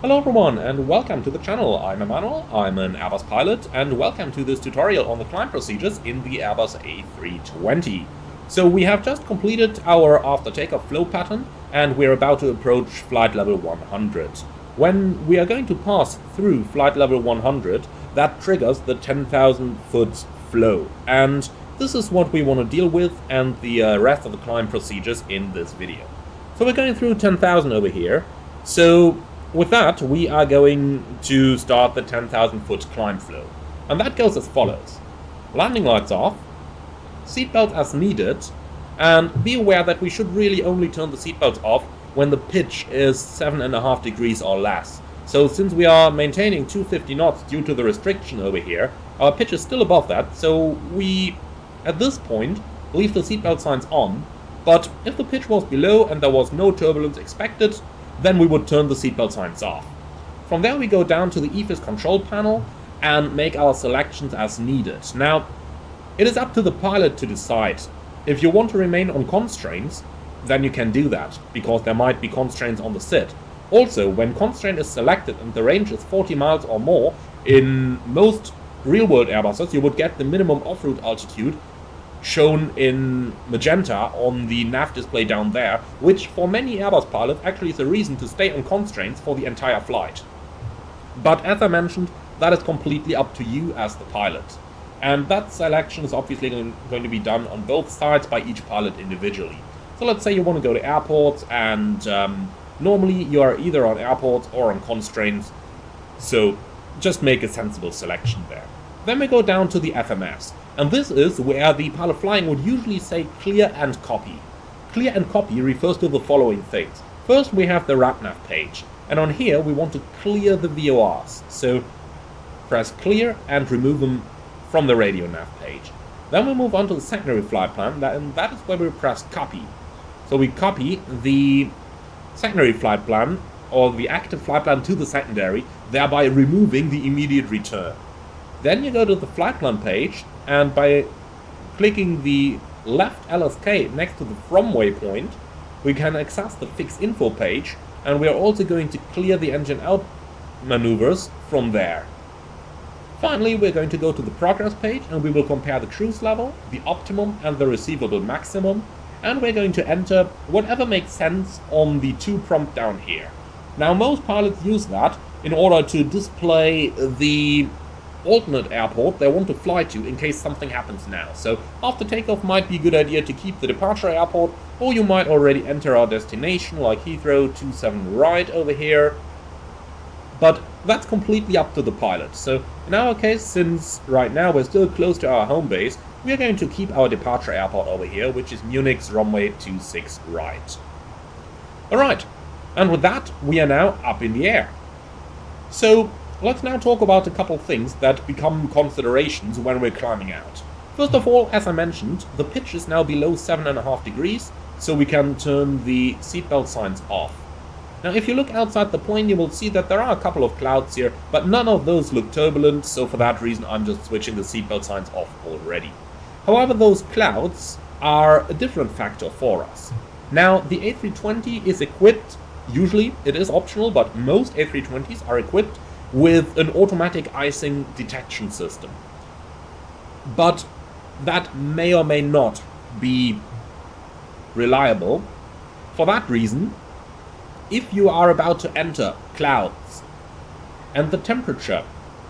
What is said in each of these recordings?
Hello everyone and welcome to the channel. I'm Emmanuel, I'm an Airbus pilot, and welcome to this tutorial on the climb procedures in the Airbus A320. So we have just completed our after takeoff flow pattern and we're about to approach flight level 100. When we are going to pass through flight level 100, that triggers the 10,000 foot flow, and this is what we want to deal with and the rest of the climb procedures in this video. So we're going through 10,000 over here. So with that, we are going to start the 10,000 foot climb flow. And that goes as follows. Landing lights off, seatbelt as needed, and be aware that we should really only turn the seatbelts off when the pitch is 7.5 degrees or less. So since we are maintaining 250 knots due to the restriction over here, our pitch is still above that, so we, at this point, leave the seatbelt signs on, but if the pitch was below and there was no turbulence expected, then we would turn the seatbelt signs off. From there we go down to the EFIS control panel and make our selections as needed. Now, it is up to the pilot to decide. If you want to remain on constraints, then you can do that, because there might be constraints on the SID. Also, when constraint is selected and the range is 40 miles or more, in most real-world Airbuses you would get the minimum off-route altitude shown in magenta on the nav display down there, which for many Airbus pilots actually is a reason to stay on constraints for the entire flight. But as I mentioned, that is completely up to you as the pilot. And that selection is obviously going to be done on both sides by each pilot individually. So let's say you want to go to airports, and normally you are either on airports or on constraints, so just make a sensible selection there. Then we go down to the FMS. And this is where the pilot flying would usually say clear and copy. Clear and copy refers to the following things. First, we have the RadNav page, and on here we want to clear the VORs. So press clear and remove them from the radio nav page. Then we move on to the secondary flight plan, and that is where we press copy. So we copy the secondary flight plan, or the active flight plan, to the secondary, thereby removing the immediate return. Then you go to the flight plan page, and by clicking the left LSK next to the from waypoint, we can access the fix info page, and we are also going to clear the engine out maneuvers from there. Finally, we're going to go to the progress page, and we will compare the cruise level, the optimum and the receivable maximum, and we're going to enter whatever makes sense on the 2 prompt down here. Now, most pilots use that in order to display the alternate airport they want to fly to in case something happens now. So after takeoff might be a good idea to keep the departure airport, or you might already enter our destination like Heathrow 27 right over here. But that's completely up to the pilot. So in our case, since right now we're still close to our home base, we are going to keep our departure airport over here, which is Munich's runway 26 right. Alright, and with that we are now up in the air. So let's now talk about a couple things that become considerations when we're climbing out. First of all, as I mentioned, the pitch is now below 7.5 degrees, so we can turn the seatbelt signs off. Now, if you look outside the plane, you will see that there are a couple of clouds here, but none of those look turbulent, so for that reason I'm just switching the seatbelt signs off already. However, those clouds are a different factor for us. Now, the A320 is equipped, usually it is optional, but most A320s are equipped with an automatic icing detection system. But that may or may not be reliable. For that reason, if you are about to enter clouds and the temperature,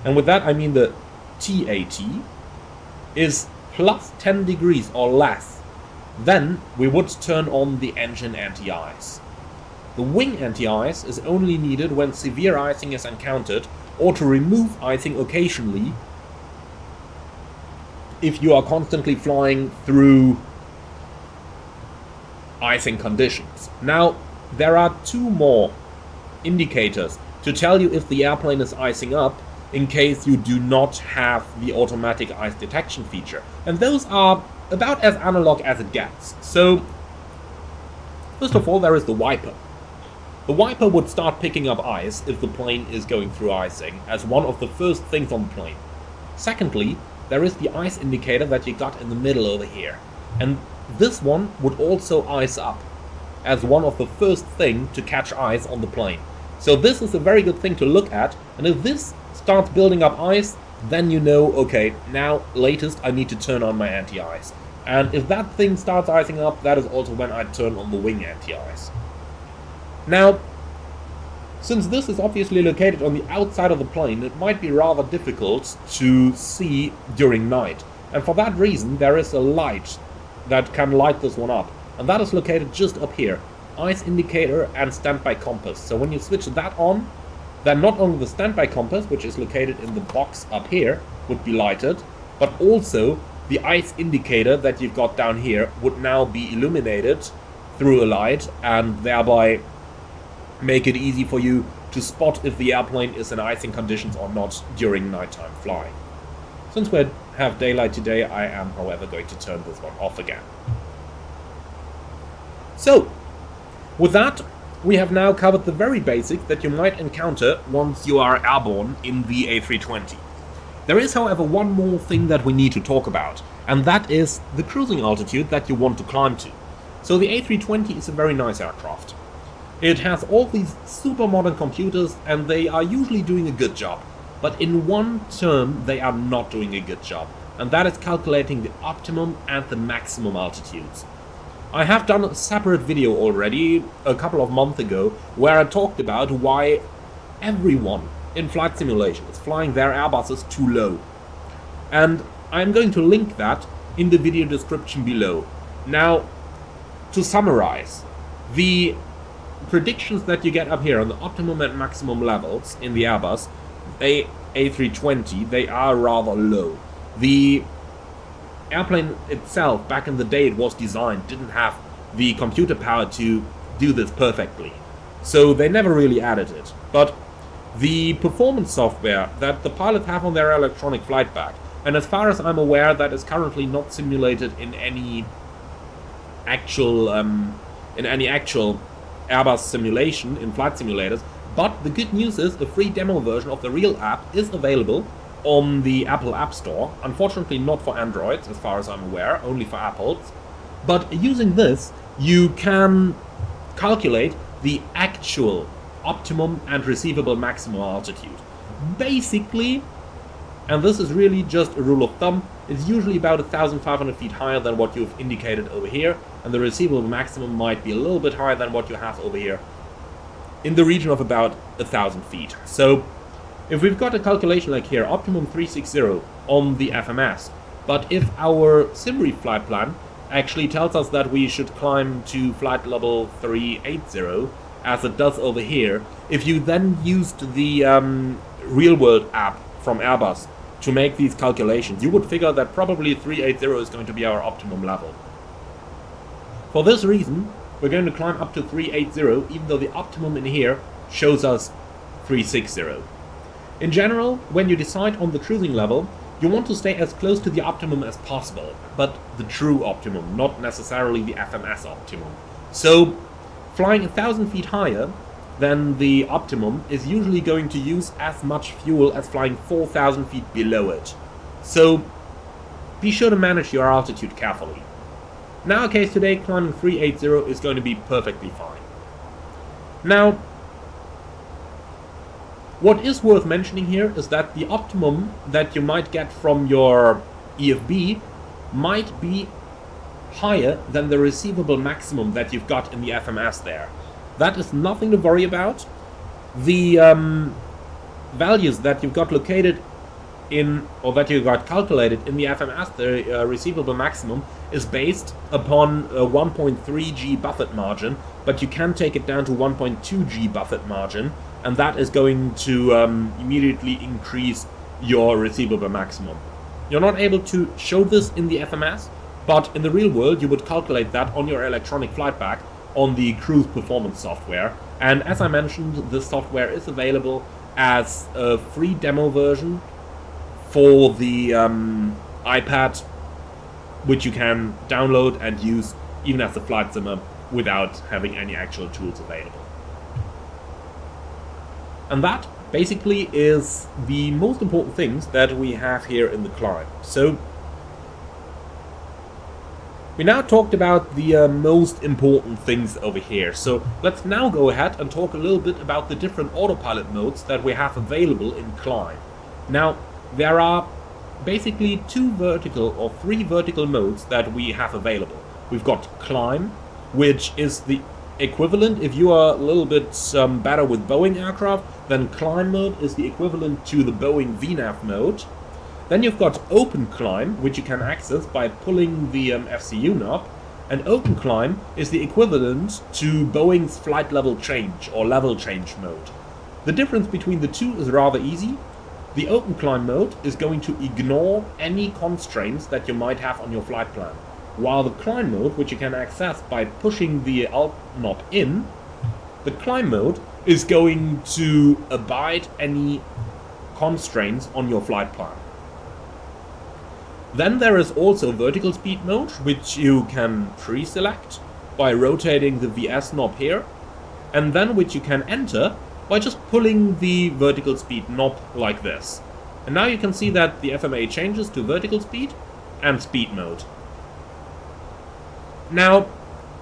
and with that I mean the TAT, is plus 10 degrees or less, then we would turn on the engine anti-ice. The wing anti-ice is only needed when severe icing is encountered, or to remove icing occasionally if you are constantly flying through icing conditions. Now, there are 2 more indicators to tell you if the airplane is icing up in case you do not have the automatic ice detection feature. And those are about as analog as it gets. So, first of all, there is the wiper. The wiper would start picking up ice if the plane is going through icing, as one of the first things on the plane. Secondly, there is the ice indicator that you got in the middle over here, and this one would also ice up, as one of the first thing to catch ice on the plane. So this is a very good thing to look at, and if this starts building up ice, then you know, okay, now latest I need to turn on my anti-ice. And if that thing starts icing up, that is also when I turn on the wing anti-ice. Now, since this is obviously located on the outside of the plane, it might be rather difficult to see during night. And for that reason, there is a light that can light this one up. And that is located just up here. Ice indicator and standby compass. So when you switch that on, then not only the standby compass, which is located in the box up here, would be lighted, but also the ice indicator that you've got down here would now be illuminated through a light, and thereby make it easy for you to spot if the airplane is in icing conditions or not during nighttime flying. Since we have daylight today, I am, however, going to turn this one off again. So, with that, we have now covered the very basics that you might encounter once you are airborne in the A320. There is, however, one more thing that we need to talk about, and that is the cruising altitude that you want to climb to. So the A320 is a very nice aircraft. It has all these super modern computers, and they are usually doing a good job. But in one term, they are not doing a good job, and that is calculating the optimum and the maximum altitudes. I have done a separate video already a couple of months ago where I talked about why everyone in flight simulation is flying their Airbuses too low. And I'm going to link that in the video description below. Now, to summarize, the predictions that you get up here on the optimum and maximum levels in the Airbus A320, they are rather low. The airplane itself, back in the day it was designed, didn't have the computer power to do this perfectly. So they never really added it. But the performance software that the pilots have on their electronic flight bag, and as far as I'm aware, that is currently not simulated in any actual Airbus simulation in flight simulators. But the good news is a free demo version of the real app is available on the Apple App Store. Unfortunately not for Androids, as far as I'm aware, only for Apples. But using this, you can calculate the actual optimum and receivable maximum altitude. Basically, and this is really just a rule of thumb, it's usually about 1,500 feet higher than what you've indicated over here, and the receivable maximum might be a little bit higher than what you have over here, in the region of about 1,000 feet. So if we've got a calculation like here, optimum 360 on the FMS, but if our SimReef flight plan actually tells us that we should climb to flight level 380, as it does over here, if you then used the real-world app from Airbus to make these calculations, you would figure that probably 380 is going to be our optimum level. For this reason, we're going to climb up to 380, even though the optimum in here shows us 360. In general, when you decide on the cruising level, you want to stay as close to the optimum as possible, but the true optimum, not necessarily the FMS optimum. So, flying 1,000 feet higher than the optimum is usually going to use as much fuel as flying 4,000 feet below it. So, be sure to manage your altitude carefully. In our case today, climbing 380 is going to be perfectly fine. Now, what is worth mentioning here is that the optimum that you might get from your EFB might be higher than the receivable maximum that you've got in the FMS there. That is nothing to worry about. The values that you've got located in, or that you got calculated in the FMS, the receivable maximum, is based upon a 1.3 G buffet margin, but you can take it down to 1.2 G buffet margin, and that is going to immediately increase your receivable maximum. You're not able to show this in the FMS, but in the real world you would calculate that on your electronic flight bag on the cruise performance software. And as I mentioned, this software is available as a free demo version for the iPad, which you can download and use even as a flight simmer without having any actual tools available. And that basically is the most important things that we have here in the climb. So We now talked about the most important things over here, so let's now go ahead and talk a little bit about the different autopilot modes that we have available in Climb. Now, there are basically 2 vertical or 3 vertical modes that we have available. We've got Climb, which is the equivalent, if you are a little bit better with Boeing aircraft, then Climb mode is the equivalent to the Boeing VNAV mode. Then you've got Open Climb, which you can access by pulling the FCU knob, and Open Climb is the equivalent to Boeing's flight level change or level change mode. The difference between the two is rather easy. The Open Climb mode is going to ignore any constraints that you might have on your flight plan, while the Climb mode, which you can access by pushing the Alt knob in, the Climb mode is going to abide any constraints on your flight plan. Then there is also vertical speed mode, which you can pre-select by rotating the VS knob here, and then which you can enter by just pulling the vertical speed knob like this. And now you can see that the FMA changes to vertical speed and speed mode. Now,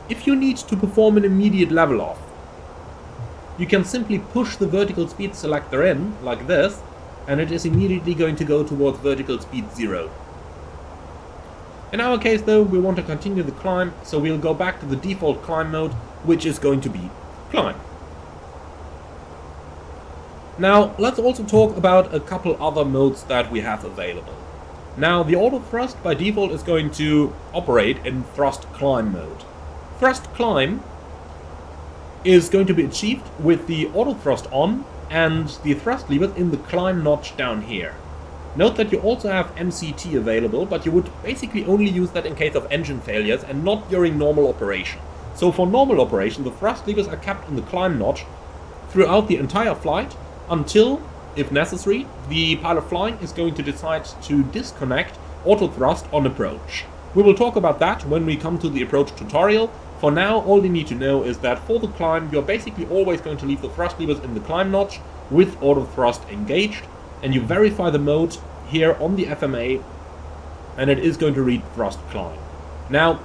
if you need to perform an immediate level off, you can simply push the vertical speed selector in like this, and it is immediately going to go towards vertical speed 0. In our case though, we want to continue the climb, so we'll go back to the default climb mode, which is going to be Climb. Now, let's also talk about a couple other modes that we have available. Now, the auto thrust by default is going to operate in thrust climb mode. Thrust climb is going to be achieved with the auto thrust on and the thrust levers in the climb notch down here. Note that you also have MCT available, but you would basically only use that in case of engine failures and not during normal operation. So for normal operation, the thrust levers are kept in the climb notch throughout the entire flight until, if necessary, the pilot flying is going to decide to disconnect auto thrust on approach. We will talk about that when we come to the approach tutorial. For now, all you need to know is that for the climb, you're basically always going to leave the thrust levers in the climb notch with auto thrust engaged, and you verify the mode here on the FMA, and it is going to read thrust climb. Now,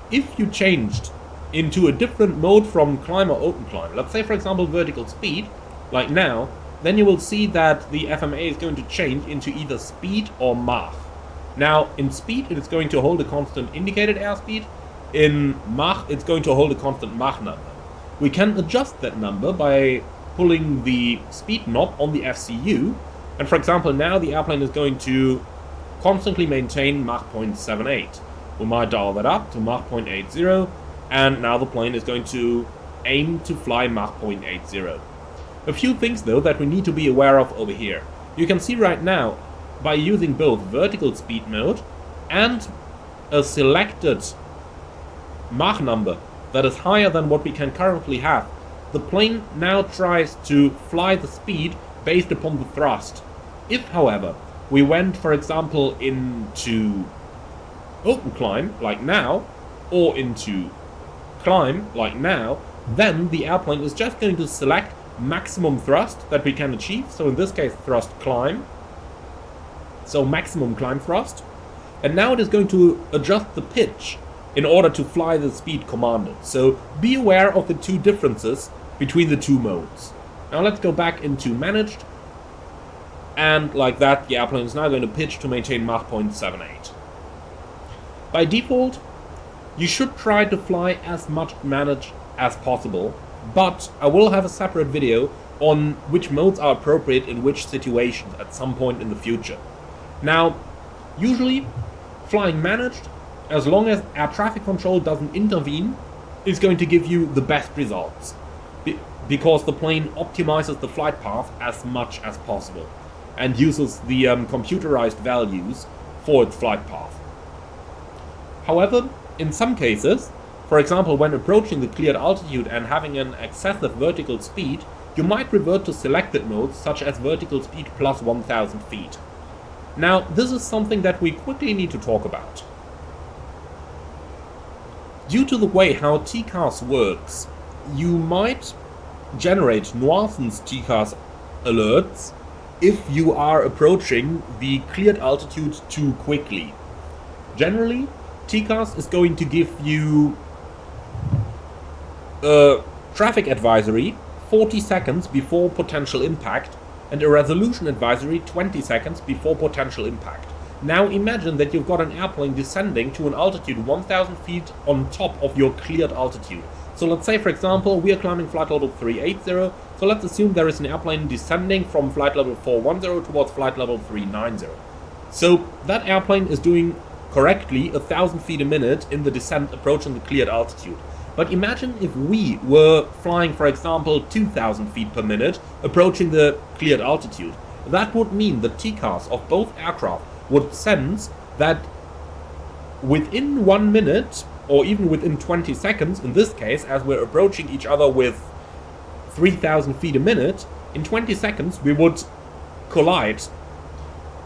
if you changed into a different mode from climb or open climb, let's say for example vertical speed, like now, then you will see that the FMA is going to change into either speed or Mach. Now, in speed it is going to hold a constant indicated airspeed, in Mach it's going to hold a constant Mach number. We can adjust that number by pulling the speed knob on the FCU, and for example now the airplane is going to constantly maintain Mach 0.78. We might dial that up to Mach 0.80, and now the plane is going to aim to fly Mach 0.80. A few things though that we need to be aware of over here. You can see right now, by using both vertical speed mode and a selected Mach number that is higher than what we can currently have, the plane now tries to fly the speed based upon the thrust. If, however, we went, for example, into open climb, like now, or into climb, like now, then the airplane is just going to select maximum thrust that we can achieve, so in this case thrust climb, so maximum climb thrust, and now it is going to adjust the pitch in order to fly the speed commanded. So be aware of the two differences between the two modes. Now let's go back into managed, and like that the airplane is now going to pitch to maintain Mach 0.78. By default, you should try to fly as much managed as possible, but I will have a separate video on which modes are appropriate in which situations at some point in the future. Now, usually flying managed, as long as air traffic control doesn't intervene, is going to give you the best results, because the plane optimizes the flight path as much as possible and uses the computerized values for its flight path. However, in some cases, for example when approaching the cleared altitude and having an excessive vertical speed, you might revert to selected modes such as vertical speed plus 1000 feet. Now, this is something that we quickly need to talk about. Due to the way how TCAS works, you might generate nuisance TCAS alerts if you are approaching the cleared altitude too quickly. Generally, TCAS is going to give you a traffic advisory 40 seconds before potential impact and a resolution advisory 20 seconds before potential impact. Now imagine that you've got an airplane descending to an altitude 1000 feet on top of your cleared altitude. So let's say, for example, we are climbing flight level 380, so let's assume there is an airplane descending from flight level 410 towards flight level 390. So that airplane is doing correctly 1000 feet a minute in the descent approaching the cleared altitude. But imagine if we were flying, for example, 2000 feet per minute approaching the cleared altitude. That would mean the TCAS of both aircraft would sense that within 1 minute, or even within 20 seconds, in this case, as we're approaching each other with 3000 feet a minute, in 20 seconds we would collide.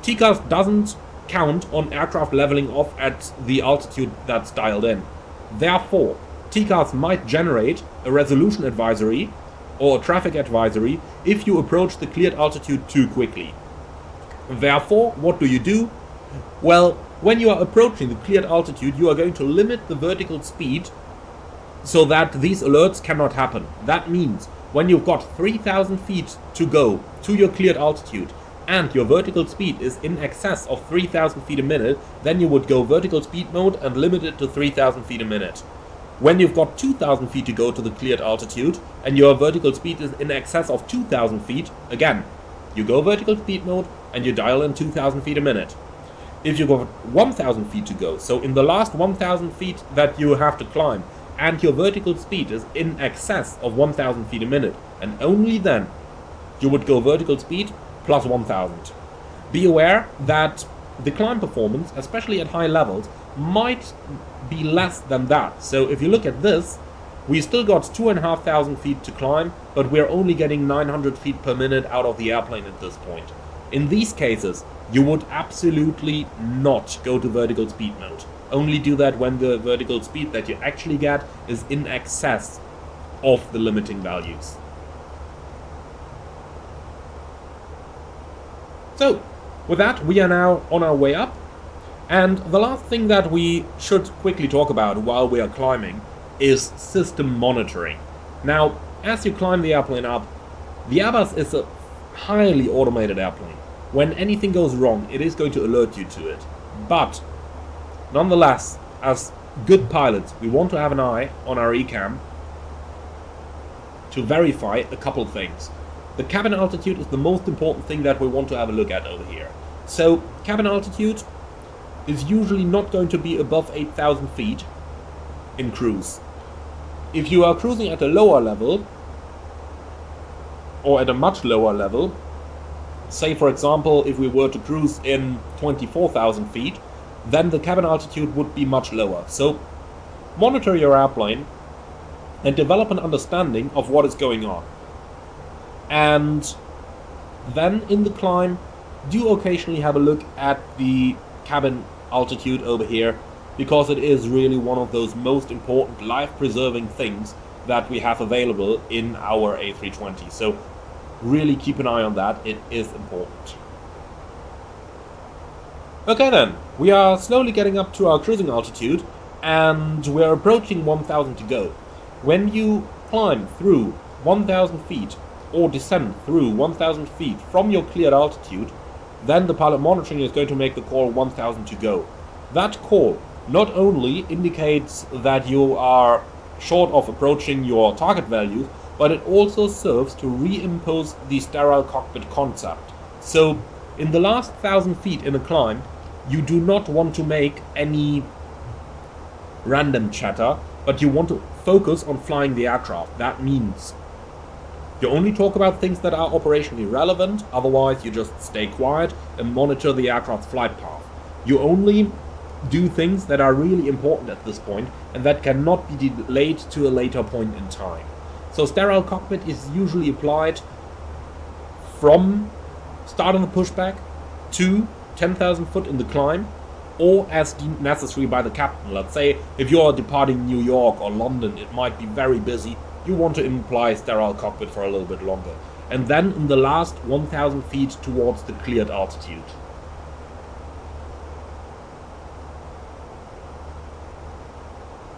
TCAS doesn't count on aircraft leveling off at the altitude that's dialed in. Therefore, TCAS might generate a resolution advisory or a traffic advisory if you approach the cleared altitude too quickly. Therefore, what do? Well, when you are approaching the cleared altitude, you are going to limit the vertical speed so that these alerts cannot happen. That means when you've got 3000 feet to go to your cleared altitude and your vertical speed is in excess of 3000 feet a minute, then you would go vertical speed mode and limit it to 3000 feet a minute. When you've got 2000 feet to go to the cleared altitude and your vertical speed is in excess of 2000 feet, again, you go vertical speed mode and you dial in 2000 feet a minute. If you've got 1000 feet to go, so in the last 1000 feet that you have to climb, and your vertical speed is in excess of 1000 feet a minute, and only then you would go vertical speed plus 1000. Be aware that the climb performance, especially at high levels, might be less than that. So if you look at this, we still got 2500 feet to climb, but we're only getting 900 feet per minute out of the airplane at this point. In these cases, you would absolutely not go to vertical speed mode. Only do that when the vertical speed that you actually get is in excess of the limiting values. So, with that, we are now on our way up. And the last thing that we should quickly talk about while we are climbing is system monitoring. Now, as you climb the airplane up, the Airbus is a highly automated airplane. When anything goes wrong, it is going to alert you to it. But, nonetheless, as good pilots, we want to have an eye on our ECAM to verify a couple things. The cabin altitude is the most important thing that we want to have a look at over here. So, cabin altitude is usually not going to be above 8000 feet in cruise. If you are cruising at a lower level, or at a much lower level, say for example if we were to cruise in 24,000 feet, then the cabin altitude would be much lower. So monitor your airplane and develop an understanding of what is going on. And then in the climb, do occasionally have a look at the cabin altitude over here, because it is really one of those most important life-preserving things that we have available in our A320. So really keep an eye on that, it is important. Okay then, we are slowly getting up to our cruising altitude and we're approaching 1000 to go. When you climb through 1000 feet or descend through 1000 feet from your cleared altitude, then the pilot monitoring is going to make the call 1000 to go. That call not only indicates that you are short of approaching your target value, but it also serves to reimpose the sterile cockpit concept. So in the last 1000 feet in a climb, you do not want to make any random chatter, but you want to focus on flying the aircraft. That means you only talk about things that are operationally relevant, otherwise you just stay quiet and monitor the aircraft's flight path. You only do things that are really important at this point and that cannot be delayed to a later point in time. So sterile cockpit is usually applied from starting the pushback to 10,000 foot in the climb, or as deemed necessary by the captain. Let's say if you are departing New York or London, it might be very busy, you want to imply sterile cockpit for a little bit longer. And then in the last 1000 feet towards the cleared altitude.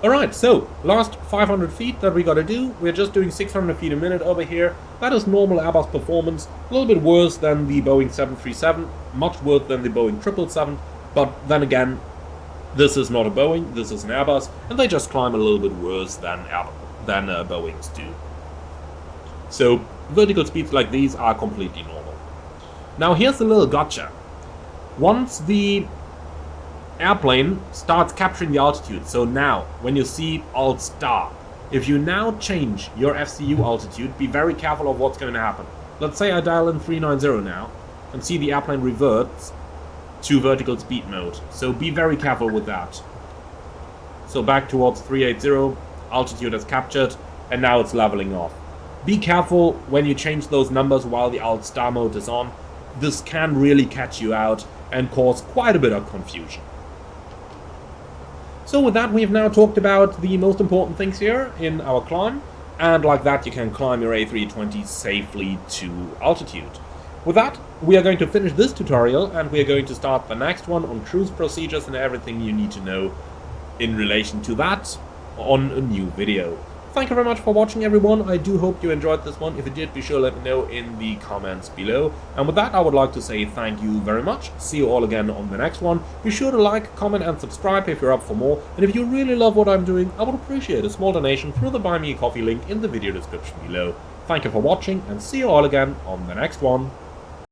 Alright, so last 500 feet that we gotta do. We're just doing 600 feet a minute over here. That is normal Airbus performance, a little bit worse than the Boeing 737, much worse than the Boeing 777, but then again, this is not a Boeing, this is an Airbus, and they just climb a little bit worse than Boeings do. So vertical speeds like these are completely normal. Now here's a little gotcha. Once the airplane starts capturing the altitude, so now when you see alt star, if you now change your FCU altitude, be very careful of what's going to happen. Let's say I dial in 390 now and see the airplane reverts to vertical speed mode, so be very careful with that. So back towards 380, altitude is captured, and now it's leveling off. Be careful when you change those numbers while the alt star mode is on. This can really catch you out and cause quite a bit of confusion. So with that, we've now talked about the most important things here in our climb, and like that you can climb your A320 safely to altitude. With that, we are going to finish this tutorial, and we are going to start the next one on cruise procedures and everything you need to know in relation to that on a new video. Thank you very much for watching, everyone. I do hope you enjoyed this one. If you did, be sure to let me know in the comments below. And with that, I would like to say thank you very much. See you all again on the next one. Be sure to like, comment and subscribe if you're up for more. And if you really love what I'm doing, I would appreciate a small donation through the Buy Me a Coffee link in the video description below. Thank you for watching, and see you all again on the next one.